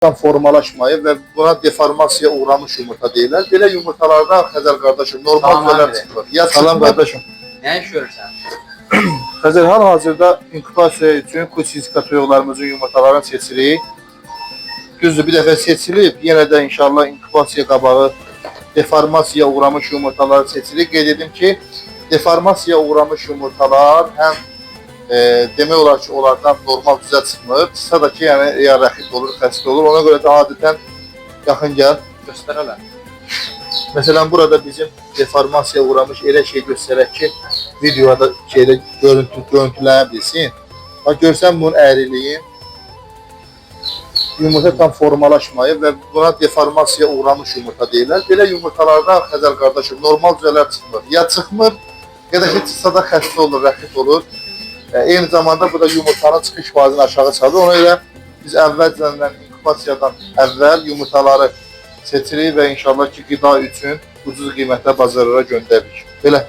tam formalaşmayıb və buna deformasiyaya uğramış yumurta deyirlər. Belə yumurtalarda Xəzər qardaşım normal cüzələr çıxır. Ya salam qardaşım. Nə iş görürsən? Xəzər hal-hazırda inkubasiya üçün kuçiska toyuqlarımızın yumurtalarını seçirik. Düzdür, bir dəfə seçilib, yenə də inşallah inkubasiya qabağı deformasiyaya uğramış yumurtaları seçirik. Qeyd edim ki, deformasiyaya uğramış yumurtalar həm demək olar ki, onlardan normal düzə çıxmır. Çıxsa da ki, yəni ya rəxit olur, xəstə olur. Ona görə də adətən yaxın gəl. Göstərələr. Məsələn, burada bizim deformasiyaya uğramış elə şey göstərək ki, videoda şeydə görüntülənə bilsin. Bax, görsən bunun əyriliyin yumurta tam formalaşmayıb və buna deformasiyaya uğramış yumurta deyirlər. Belə yumurtalarda Xəzər qardaşım normal düzələr çıxmır. Ya çıxmır, ya da ki, çıxsa da xəstə olur, rəxit olur. Eyni zamanda bu da yumurtanın çıxış faizini aşağı salır. Ona görə biz əvvəlcədən inkubasiyadan əvvəl yumurtaları seçirik və inşallah ki, qida üçün ucuz qiymətlə bazarlara göndəririk. Belə.